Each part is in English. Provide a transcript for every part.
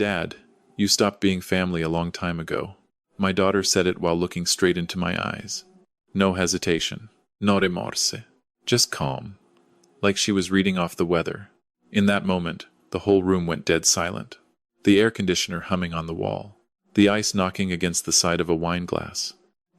Dad, you stopped being family a long time ago. My daughter said it while looking straight into my eyes. No hesitation. No remorse. Just calm. Like she was reading off the weather. In that moment, the whole room went dead silent. The air conditioner humming on the wall. The ice knocking against the side of a wine glass.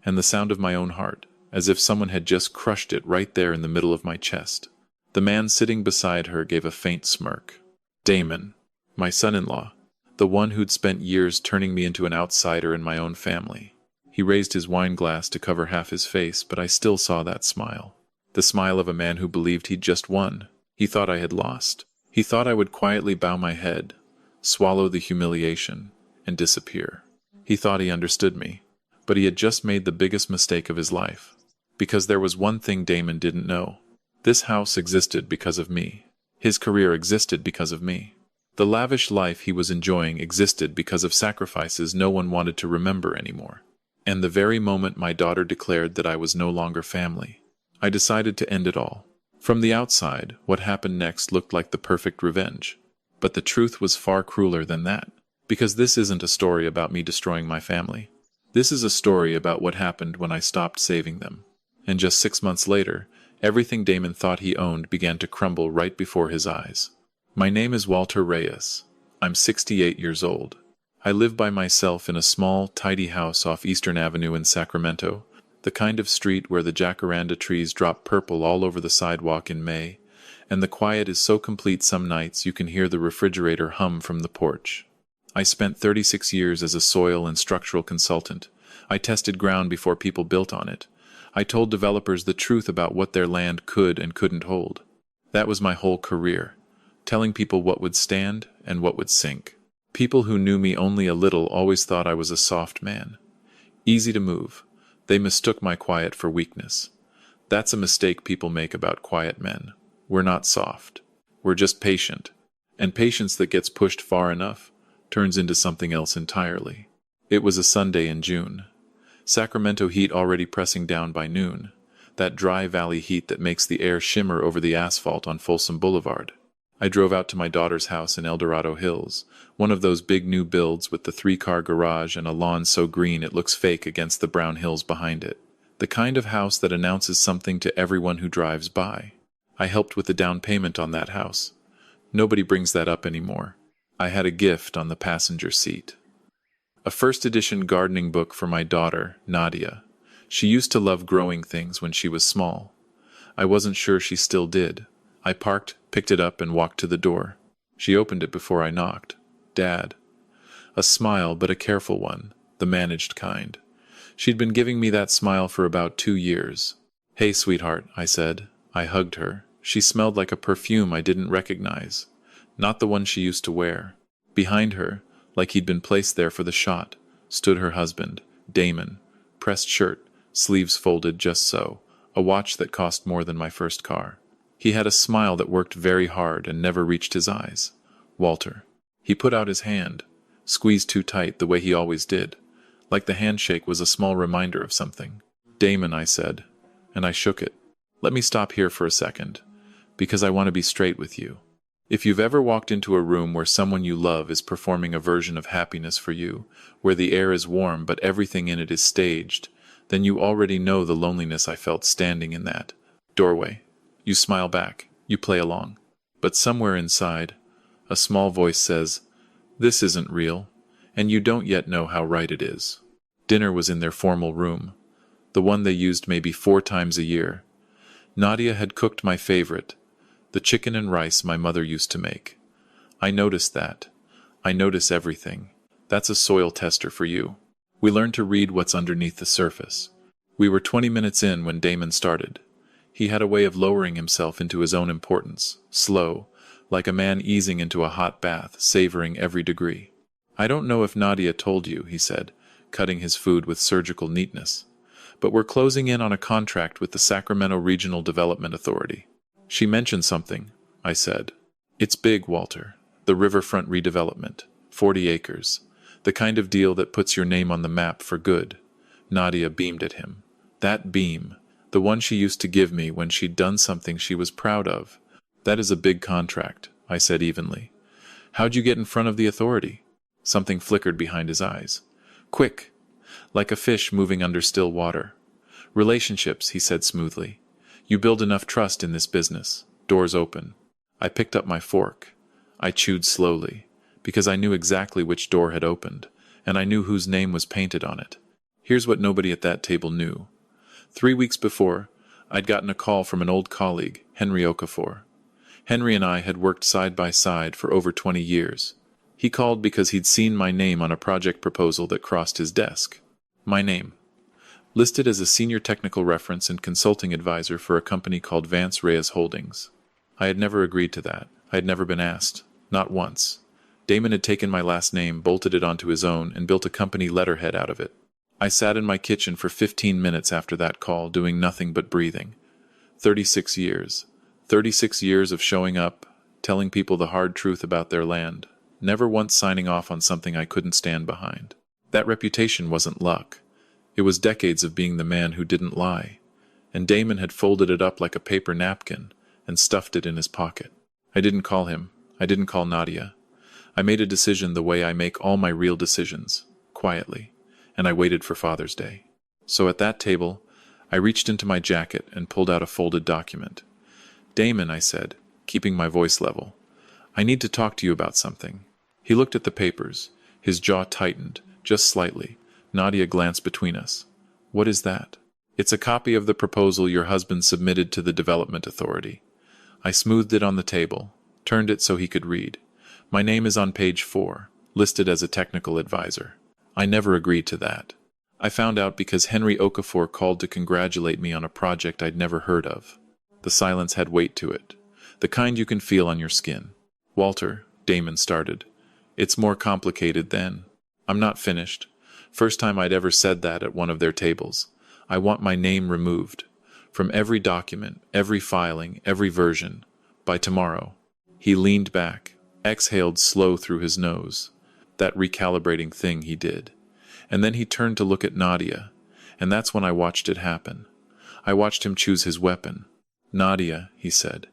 And the sound of my own heart, as if someone had just crushed it right there in the middle of my chest. The man sitting beside her gave a faint smirk. Damon, my son-in-law, the one who'd spent years turning me into an outsider in my own family. He raised his wine glass to cover half his face, but I still saw that smile. The smile of a man who believed he'd just won. He thought I had lost. He thought I would quietly bow my head, swallow the humiliation, and disappear. He thought he understood me, but he had just made the biggest mistake of his life. Because there was one thing Damon didn't know. This house existed because of me. His career existed because of me. The lavish life he was enjoying existed because of sacrifices no one wanted to remember anymore. And the very moment my daughter declared that I was no longer family, I decided to end it all. From the outside, what happened next looked like the perfect revenge. But the truth was far crueler than that. Because this isn't a story about me destroying my family. This is a story about what happened when I stopped saving them. And just 6 months later, everything Damon thought he owned began to crumble right before his eyes. My name is Walter Reyes. I'm 68 years old. I live by myself in a small, tidy house off Eastern Avenue in Sacramento, the kind of street where the jacaranda trees drop purple all over the sidewalk in May, and the quiet is so complete some nights you can hear the refrigerator hum from the porch. I spent 36 years as a soil and structural consultant. I tested ground before people built on it. I told developers the truth about what their land could and couldn't hold. That was my whole career, telling people what would stand and what would sink. People who knew me only a little always thought I was a soft man. Easy to move. They mistook my quiet for weakness. That's a mistake people make about quiet men. We're not soft. We're just patient. And patience that gets pushed far enough turns into something else entirely. It was a Sunday in June. Sacramento heat already pressing down by noon. That dry valley heat that makes the air shimmer over the asphalt on Folsom Boulevard. I drove out to my daughter's house in El Dorado Hills, one of those big new builds with the 3-car garage and a lawn so green it looks fake against the brown hills behind it. The kind of house that announces something to everyone who drives by. I helped with the down payment on that house. Nobody brings that up anymore. I had a gift on the passenger seat. A first edition gardening book for my daughter, Nadia. She used to love growing things when she was small. I wasn't sure she still did. I parked, picked it up, and walked to the door. She opened it before I knocked. Dad. A smile, but a careful one, the managed kind. She'd been giving me that smile for about 2 years. Hey, sweetheart, I said. I hugged her. She smelled like a perfume I didn't recognize. Not the one she used to wear. Behind her, like he'd been placed there for the shot, stood her husband, Damon. Pressed shirt, sleeves folded just so, a watch that cost more than my first car. He had a smile that worked very hard and never reached his eyes. Walter. He put out his hand, squeezed too tight the way he always did, like the handshake was a small reminder of something. Damon, I said, and I shook it. Let me stop here for a second, because I want to be straight with you. If you've ever walked into a room where someone you love is performing a version of happiness for you, where the air is warm but everything in it is staged, then you already know the loneliness I felt standing in that doorway. You smile back, you play along. But somewhere inside, a small voice says, "This isn't real, and you don't yet know how right it is." Dinner was in their formal room, the one they used maybe 4 times a year. Nadia had cooked my favorite, the chicken and rice my mother used to make. I noticed that. I notice everything. That's a soil tester for you. We learned to read what's underneath the surface. We were 20 minutes in when Damon started. He had a way of lowering himself into his own importance, slow, like a man easing into a hot bath, savoring every degree. "I don't know if Nadia told you," he said, cutting his food with surgical neatness, "but we're closing in on a contract with the Sacramento Regional Development Authority." "She mentioned something," I said. "It's big, Walter. The riverfront redevelopment. 40 acres. The kind of deal that puts your name on the map for good." Nadia beamed at him. That beam, the one she used to give me when she'd done something she was proud of. "That is a big contract," I said evenly. "How'd you get in front of the authority?" Something flickered behind his eyes. Quick! Like a fish moving under still water. Relationships, he said smoothly. You build enough trust in this business. Doors open. I picked up my fork. I chewed slowly, because I knew exactly which door had opened, and I knew whose name was painted on it. Here's what nobody at that table knew. 3 weeks before, I'd gotten a call from an old colleague, Henry Okafor. Henry and I had worked side by side for over 20 years. He called because he'd seen my name on a project proposal that crossed his desk. My name. Listed as a senior technical reference and consulting advisor for a company called Vance Reyes Holdings. I had never agreed to that. I had never been asked. Not once. Damon had taken my last name, bolted it onto his own, and built a company letterhead out of it. I sat in my kitchen for 15 minutes after that call, doing nothing but breathing. 36 years. 36 years of showing up, telling people the hard truth about their land, never once signing off on something I couldn't stand behind. That reputation wasn't luck. It was decades of being the man who didn't lie. And Damon had folded it up like a paper napkin and stuffed it in his pocket. I didn't call him. I didn't call Nadia. I made a decision the way I make all my real decisions, quietly, and I waited for Father's Day. So at that table, I reached into my jacket and pulled out a folded document. Damon, I said, keeping my voice level, I need to talk to you about something. He looked at the papers. His jaw tightened, just slightly. Nadia glanced between us. What is that? It's a copy of the proposal your husband submitted to the Development Authority. I smoothed it on the table, turned it so he could read. My name is on page 4, listed as a technical advisor. I never agreed to that. I found out because Henry Okafor called to congratulate me on a project I'd never heard of. The silence had weight to it, the kind you can feel on your skin. Walter, Damon started. It's more complicated than... I'm not finished. First time I'd ever said that at one of their tables. I want my name removed. From every document, every filing, every version. By tomorrow. He leaned back, exhaled slow through his nose. That recalibrating thing he did. And then he turned to look at Nadia, and that's when I watched it happen. I watched him choose his weapon. Nadia, he said,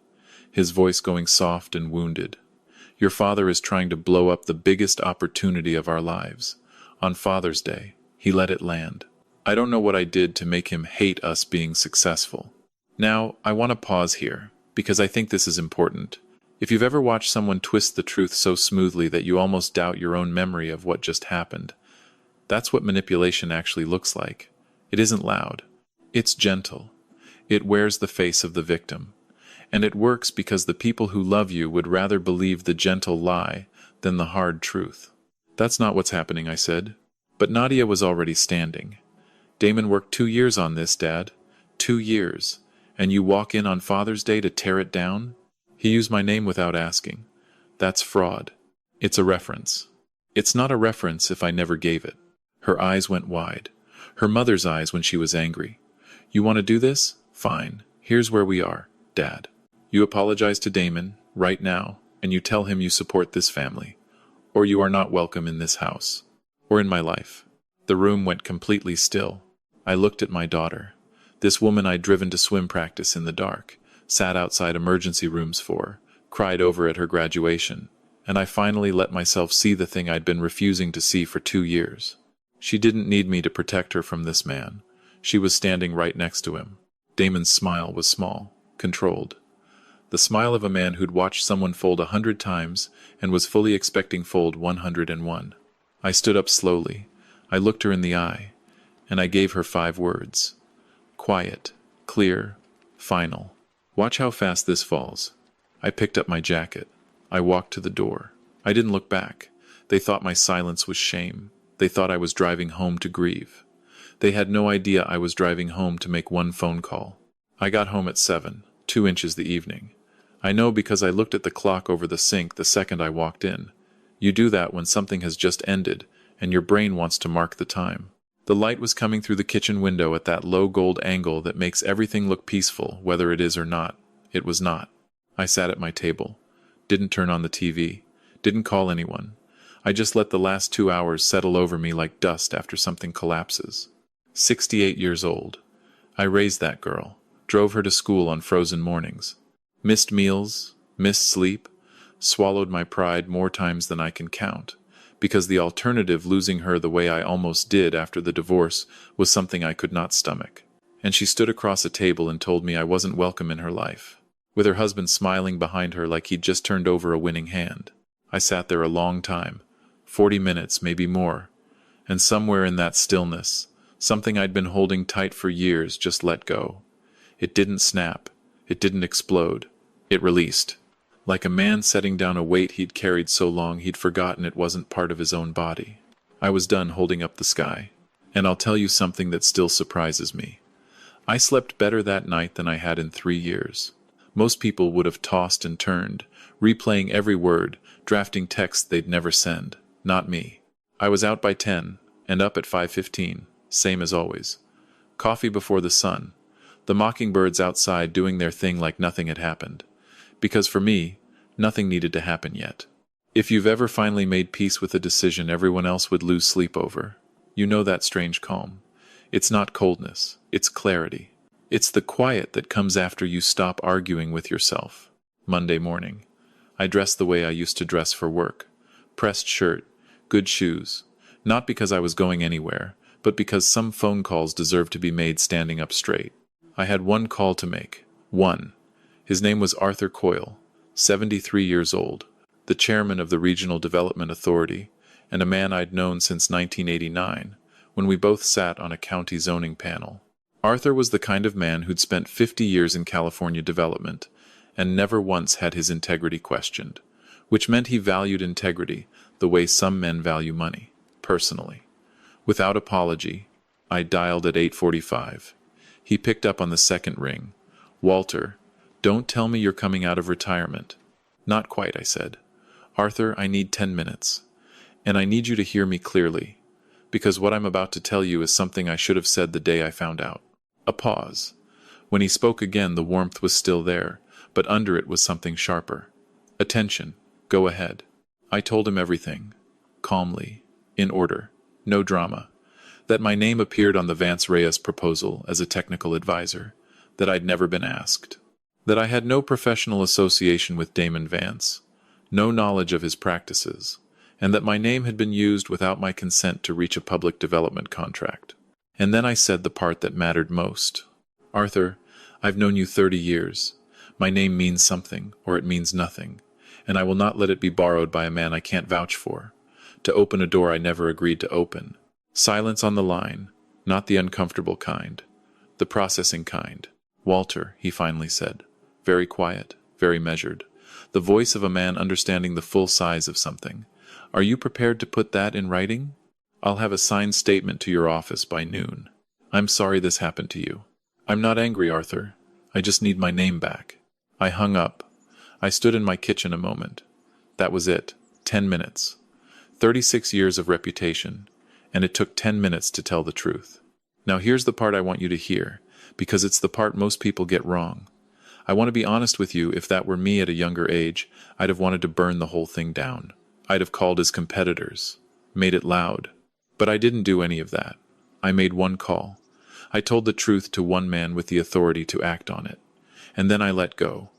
his voice going soft and wounded. Your father is trying to blow up the biggest opportunity of our lives. On Father's Day, he let it land. I don't know what I did to make him hate us being successful. Now, I want to pause here, because I think this is important. If you've ever watched someone twist the truth so smoothly that you almost doubt your own memory of what just happened, that's what manipulation actually looks like. It isn't loud. It's gentle. It wears the face of the victim. And it works because the people who love you would rather believe the gentle lie than the hard truth. That's not what's happening, I said. But Nadia was already standing. Damon worked 2 years on this, Dad. 2 years. And you walk in on Father's Day to tear it down? He used my name without asking. That's fraud. It's a reference. It's not a reference if I never gave it. Her eyes went wide. Her mother's eyes when she was angry. You want to do this? Fine. Here's where we are, Dad. You apologize to Damon, right now, and you tell him you support this family. Or you are not welcome in this house. Or in my life. The room went completely still. I looked at my daughter. This woman I'd driven to swim practice in the dark, sat outside emergency rooms for, cried over at her graduation, and I finally let myself see the thing I'd been refusing to see for 2 years. She didn't need me to protect her from this man. She was standing right next to him. Damon's smile was small, controlled. The smile of a man who'd watched someone fold 100 times and was fully expecting fold 101. I stood up slowly. I looked her in the eye, and I gave her 5 words. Quiet, clear, final. Watch how fast this falls. I picked up my jacket. I walked to the door. I didn't look back. They thought my silence was shame. They thought I was driving home to grieve. They had no idea I was driving home to make 1 phone call. I got home at 7, 2 inches the evening. I know because I looked at the clock over the sink the second I walked in. You do that when something has just ended, and your brain wants to mark the time. The light was coming through the kitchen window at that low gold angle that makes everything look peaceful, whether it is or not. It was not. I sat at my table. Didn't turn on the TV. Didn't call anyone. I just let the last 2 hours settle over me like dust after something collapses. 68 years old. I raised that girl. Drove her to school on frozen mornings. Missed meals. Missed sleep. Swallowed my pride more times than I can count. because the alternative, losing her the way I almost did after the divorce, was something I could not stomach. And she stood across a table and told me I wasn't welcome in her life, with her husband smiling behind her like he'd just turned over a winning hand. I sat there a long time, 40 minutes, maybe more, and somewhere in that stillness, something I'd been holding tight for years just let go. It didn't snap. It didn't explode. It released. Like a man setting down a weight he'd carried so long he'd forgotten it wasn't part of his own body. I was done holding up the sky. And I'll tell you something that still surprises me. I slept better that night than I had in 3 years. Most people would have tossed and turned, replaying every word, drafting texts they'd never send. Not me. I was out by 10, and up at 5:15, same as always. Coffee before the sun. The mockingbirds outside doing their thing like nothing had happened. Because for me, nothing needed to happen yet. If you've ever finally made peace with a decision everyone else would lose sleep over, you know that strange calm. It's not coldness, it's clarity. It's the quiet that comes after you stop arguing with yourself. Monday morning. I dressed the way I used to dress for work. Pressed shirt, good shoes. Not because I was going anywhere, but because some phone calls deserved to be made standing up straight. I had one call to make. One. His name was Arthur Coyle, 73 years old, the chairman of the Regional Development Authority, and a man I'd known since 1989, when we both sat on a county zoning panel. Arthur was the kind of man who'd spent 50 years in California development, and never once had his integrity questioned, which meant he valued integrity the way some men value money, personally. Without apology, I dialed at 8:45. He picked up on the second ring. "Walter, don't tell me you're coming out of retirement." "Not quite," I said. "Arthur, I need 10 minutes. And I need you to hear me clearly, because what I'm about to tell you is something I should have said the day I found out." A pause. When he spoke again, the warmth was still there, but under it was something sharper. "Attention. Go ahead." I told him everything. Calmly. In order. No drama. That my name appeared on the Vance Reyes proposal as a technical advisor. That I'd never been asked. That I had no professional association with Damon Vance. No knowledge of his practices. And that my name had been used without my consent to reach a public development contract. And then I said the part that mattered most. "Arthur, I've known you 30 years. My name means something, or it means nothing. And I will not let it be borrowed by a man I can't vouch for. To open a door I never agreed to open. Silence on the line, not the uncomfortable kind. The processing kind. "Walter," he finally said. Very quiet, very measured. The voice of a man understanding the full size of something. "Are you prepared to put that in writing? I'll have a signed statement to your office by noon. I'm sorry this happened to you. I'm not angry, Arthur. I just need my name back." I hung up. I stood in my kitchen a moment. That was it. 10 minutes. 36 years of reputation. And it took 10 minutes to tell the truth. Now here's the part I want you to hear, because it's the part most people get wrong. I want to be honest with you, if that were me at a younger age, I'd have wanted to burn the whole thing down. I'd have called his competitors, made it loud. But I didn't do any of that. I made one call. I told the truth to one man with the authority to act on it. And then I let go.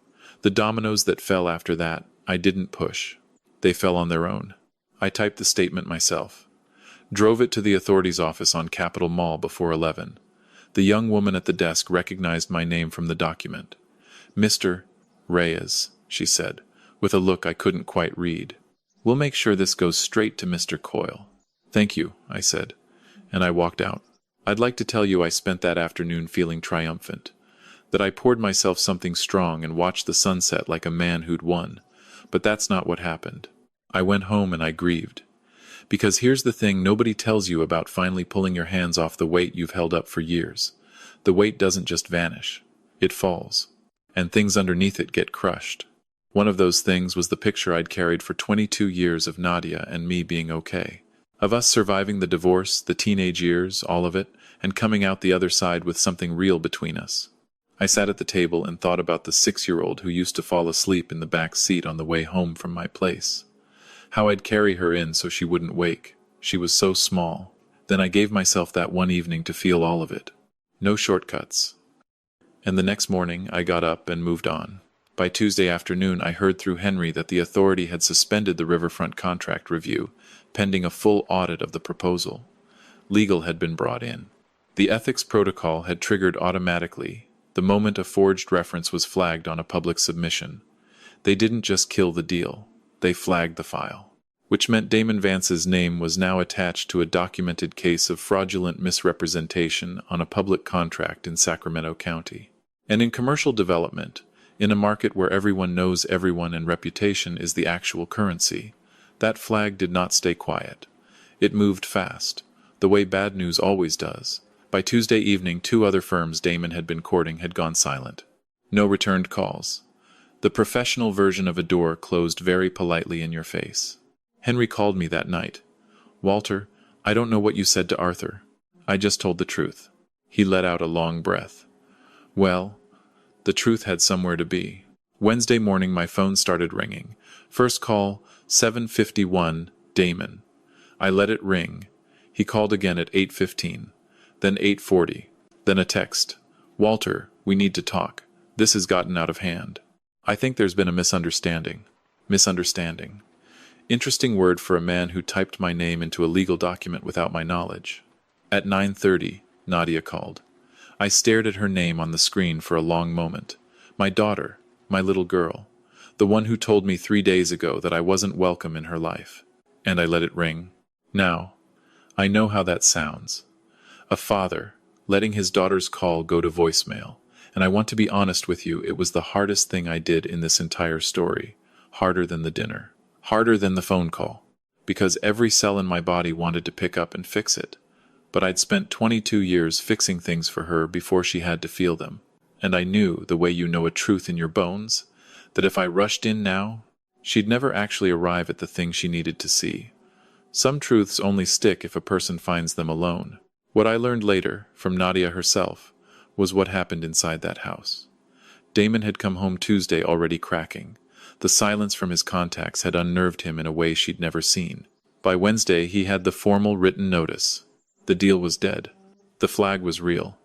The dominoes that fell after that, I didn't push. They fell on their own. I typed the statement myself. Drove it to the authority's office on Capitol Mall before 11. The young woman at the desk recognized my name from the document. "Mr. Reyes," she said, with a look I couldn't quite read. "We'll make sure this goes straight to Mr. Coyle." "Thank you," I said, and I walked out. I'd like to tell you I spent that afternoon feeling triumphant, that I poured myself something strong and watched the sunset like a man who'd won, but that's not what happened. I went home and I grieved. Because here's the thing nobody tells you about finally pulling your hands off the weight you've held up for years. The weight doesn't just vanish. It falls. And things underneath it get crushed. One of those things was the picture I'd carried for 22 years of Nadia and me being okay. Of us surviving the divorce, the teenage years, all of it, and coming out the other side with something real between us. I sat at the table and thought about the 6-year-old who used to fall asleep in the back seat on the way home from my place. How I'd carry her in so she wouldn't wake. She was so small. Then I gave myself that one evening to feel all of it. No shortcuts. And the next morning I got up and moved on. By Tuesday afternoon, I heard through Henry that the authority had suspended the riverfront contract review, pending a full audit of the proposal. Legal had been brought in. The ethics protocol had triggered automatically the moment a forged reference was flagged on a public submission. They didn't just kill the deal, they flagged the file, which meant Damon Vance's name was now attached to a documented case of fraudulent misrepresentation on a public contract in Sacramento County. And in commercial development, in a market where everyone knows everyone and reputation is the actual currency, that flag did not stay quiet. It moved fast, the way bad news always does. By Tuesday evening, 2 other firms Damon had been courting had gone silent. No returned calls. The professional version of a door closed very politely in your face. Henry called me that night. "Walter, I don't know what you said to Arthur. I just told the truth." He let out a long breath. Well, the truth had somewhere to be. Wednesday morning my phone started ringing. First call, 7:51, Damon. I let it ring. He called again at 8:15. Then 8:40. Then a text. "Walter, we need to talk. This has gotten out of hand. I think there's been a misunderstanding." Misunderstanding. Interesting word for a man who typed my name into a legal document without my knowledge. At 9:30, Nadia called. I stared at her name on the screen for a long moment. My daughter, my little girl, the one who told me 3 days ago that I wasn't welcome in her life. And I let it ring. Now, I know how that sounds. A father, letting his daughter's call go to voicemail. And I want to be honest with you, it was the hardest thing I did in this entire story. Harder than the dinner. Harder than the phone call. Because every cell in my body wanted to pick up and fix it. But I'd spent 22 years fixing things for her before she had to feel them. And I knew, the way you know a truth in your bones, that if I rushed in now, she'd never actually arrive at the thing she needed to see. Some truths only stick if a person finds them alone. What I learned later, from Nadia herself, was what happened inside that house. Damon had come home Tuesday already cracking. The silence from his contacts had unnerved him in a way she'd never seen. By Wednesday, he had the formal written notice. The deal was dead. The flag was real.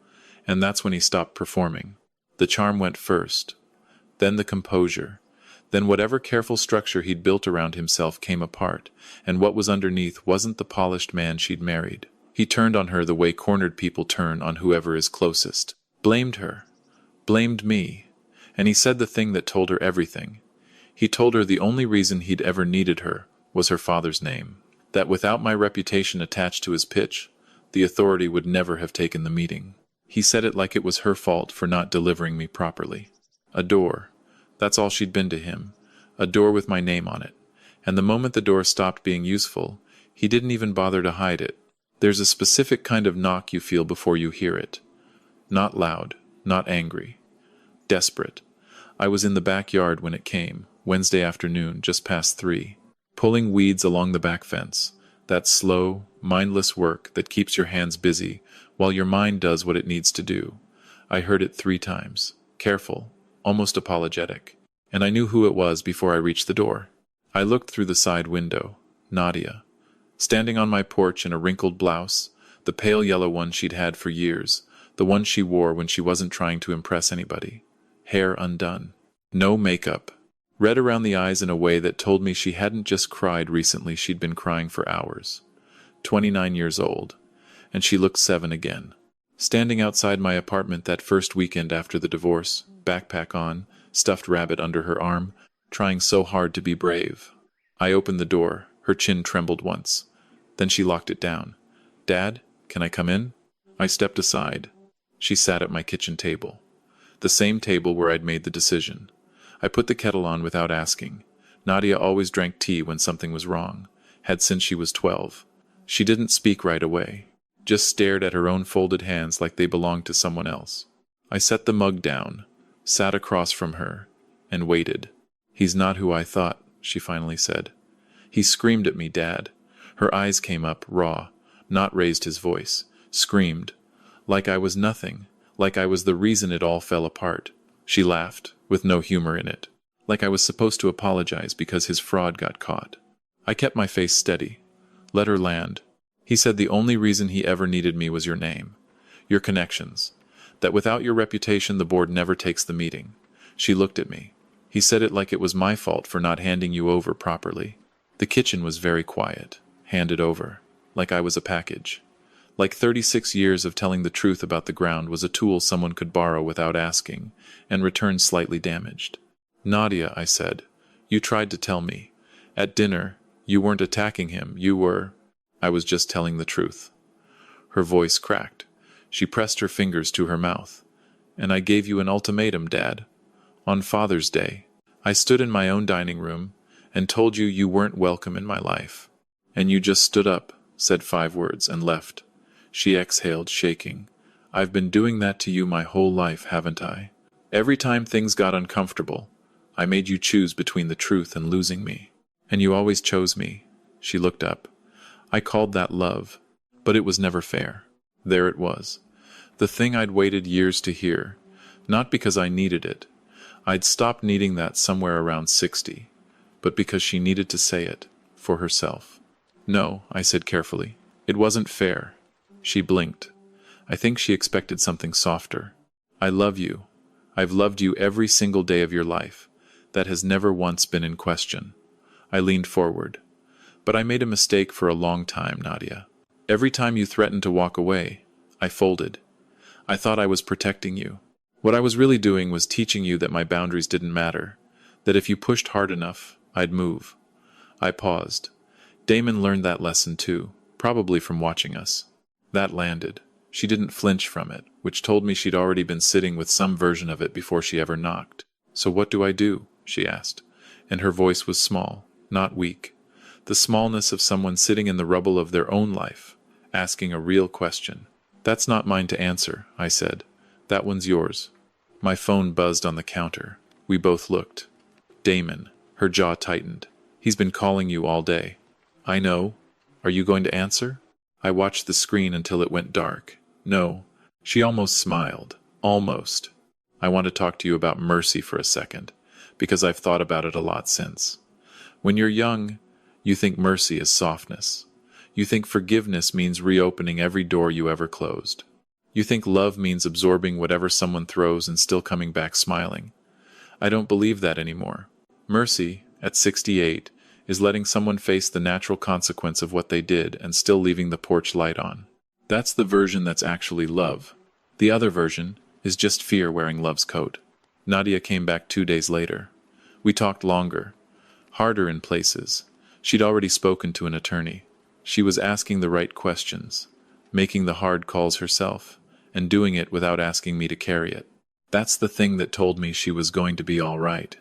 And that's when he stopped performing. The charm went first. Then the composure. Then whatever careful structure he'd built around himself came apart, and what was underneath wasn't the polished man she'd married. He turned on her the way cornered people turn on whoever is closest. Blamed her. Blamed me. And he said the thing that told her everything. He told her the only reason he'd ever needed her was her father's name. That without my reputation attached to his pitch, the authority would never have taken the meeting. He said it like it was her fault for not delivering me properly. A door. That's all she'd been to him. A door with my name on it. And the moment the door stopped being useful, he didn't even bother to hide it. There's a specific kind of knock you feel before you hear it. Not loud, not angry. Desperate. I was in the backyard when it came, Wednesday afternoon, just past 3, pulling weeds along the back fence. That slow, mindless work that keeps your hands busy while your mind does what it needs to do. I heard it 3 times. Careful, almost apologetic. And I knew who it was before I reached the door. I looked through the side window. Nadia. Standing on my porch in a wrinkled blouse, the pale yellow one she'd had for years, the one she wore when she wasn't trying to impress anybody. Hair undone. No makeup. Red around the eyes in a way that told me she hadn't just cried recently, she'd been crying for hours. 29 years old. And she looked 7 again. Standing outside my apartment that first weekend after the divorce, backpack on, stuffed rabbit under her arm, trying so hard to be brave. I opened the door. Her chin trembled once. Then she locked it down. "Dad, can I come in?" I stepped aside. She sat at my kitchen table. The same table where I'd made the decision. I put the kettle on without asking. Nadia always drank tea when something was wrong. Had since she was 12. She didn't speak right away. Just stared at her own folded hands like they belonged to someone else. I set the mug down, sat across from her, and waited. "He's not who I thought," she finally said. "He screamed at me, Dad." Her eyes came up, raw, not raised his voice. Screamed. Like I was nothing. Like I was the reason it all fell apart. She laughed, with no humor in it. Like I was supposed to apologize because his fraud got caught. I kept my face steady. Let her land. He said the only reason he ever needed me was your name. Your connections. That without your reputation the board never takes the meeting. She looked at me. He said it like it was my fault for not handing you over properly. The kitchen was very quiet, handed over, like I was a package. Like 36 years of telling the truth about the ground was a tool someone could borrow without asking, and return slightly damaged. Nadia, I said, you tried to tell me. At dinner, you weren't attacking him, you were... I was just telling the truth. Her voice cracked. She pressed her fingers to her mouth. And I gave you an ultimatum, Dad. On Father's Day, I stood in my own dining room and told you you weren't welcome in my life. And you just stood up, said 5 words, and left. She exhaled, shaking. I've been doing that to you my whole life, haven't I? Every time things got uncomfortable, I made you choose between the truth and losing me. And you always chose me. She looked up. I called that love, but it was never fair. There it was. The thing I'd waited years to hear, not because I needed it. I'd stopped needing that somewhere around 60, but because she needed to say it, for herself. No, I said carefully. It wasn't fair. She blinked. I think she expected something softer. I love you. I've loved you every single day of your life. That has never once been in question. I leaned forward. But I made a mistake for a long time, Nadia. Every time you threatened to walk away, I folded. I thought I was protecting you. What I was really doing was teaching you that my boundaries didn't matter, that if you pushed hard enough, I'd move. I paused. Damon learned that lesson too, probably from watching us. That landed. She didn't flinch from it, which told me she'd already been sitting with some version of it before she ever knocked. So what do I do? She asked, and her voice was small, not weak. The smallness of someone sitting in the rubble of their own life, asking a real question. That's not mine to answer, I said. That one's yours. My phone buzzed on the counter. We both looked. Damon. Her jaw tightened. He's been calling you all day. I know. Are you going to answer? I watched the screen until it went dark. No. She almost smiled. Almost. I want to talk to you about mercy for a second, because I've thought about it a lot since. When you're young, you think mercy is softness. You think forgiveness means reopening every door you ever closed. You think love means absorbing whatever someone throws and still coming back smiling. I don't believe that anymore. Mercy, at 68, is letting someone face the natural consequence of what they did and still leaving the porch light on. That's the version that's actually love. The other version is just fear wearing love's coat. Nadia came back 2 days later. We talked longer, harder in places. She'd already spoken to an attorney. She was asking the right questions, making the hard calls herself, and doing it without asking me to carry it. That's the thing that told me she was going to be all right.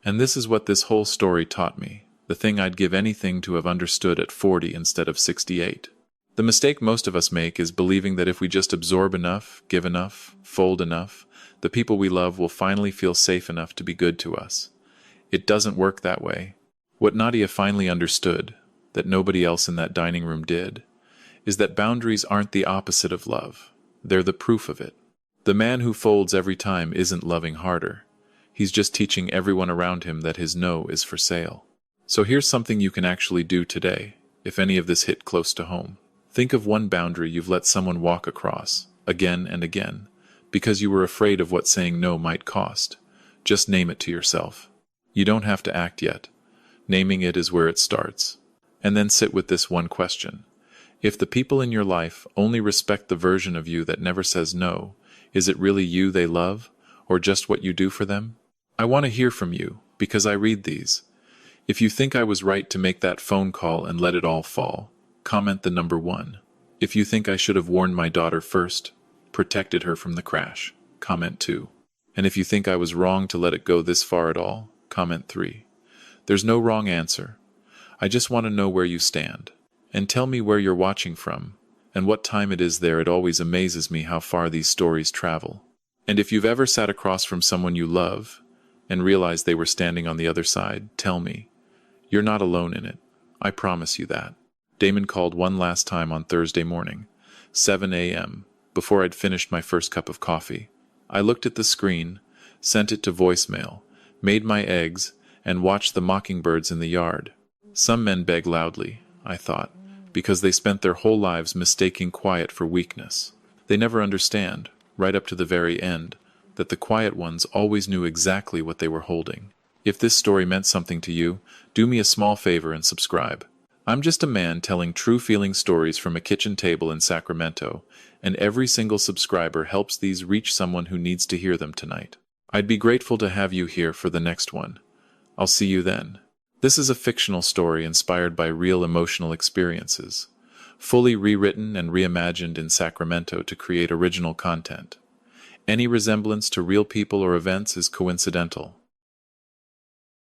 And this is what this whole story taught me, the thing I'd give anything to have understood at 40 instead of 68. The mistake most of us make is believing that if we just absorb enough, give enough, fold enough, the people we love will finally feel safe enough to be good to us. It doesn't work that way. What Nadia finally understood, that nobody else in that dining room did, is that boundaries aren't the opposite of love. They're the proof of it. The man who folds every time isn't loving harder. He's just teaching everyone around him that his no is for sale. So here's something you can actually do today, if any of this hit close to home. Think of one boundary you've let someone walk across, again and again, because you were afraid of what saying no might cost. Just name it to yourself. You don't have to act yet. Naming it is where it starts. And then sit with this one question. If the people in your life only respect the version of you that never says no, is it really you they love, or just what you do for them? I want to hear from you, because I read these. If you think I was right to make that phone call and let it all fall, comment the number 1. If you think I should have warned my daughter first, protected her from the crash, comment 2. And if you think I was wrong to let it go this far at all, comment 3. There's no wrong answer. I just want to know where you stand. And tell me where you're watching from, and what time it is there. It always amazes me how far these stories travel. And if you've ever sat across from someone you love, and realized they were standing on the other side, tell me. You're not alone in it. I promise you that. Damon called one last time on Thursday morning, 7 a.m., before I'd finished my first cup of coffee. I looked at the screen, sent it to voicemail, made my eggs, and watched the mockingbirds in the yard. Some men beg loudly, I thought, because they spent their whole lives mistaking quiet for weakness. They never understand, right up to the very end, that the quiet ones always knew exactly what they were holding. If this story meant something to you, do me a small favor and subscribe. I'm just a man telling true feeling stories from a kitchen table in Sacramento, and every single subscriber helps these reach someone who needs to hear them tonight. I'd be grateful to have you here for the next one. I'll see you then. This is a fictional story inspired by real emotional experiences, fully rewritten and reimagined in Sacramento to create original content. Any resemblance to real people or events is coincidental.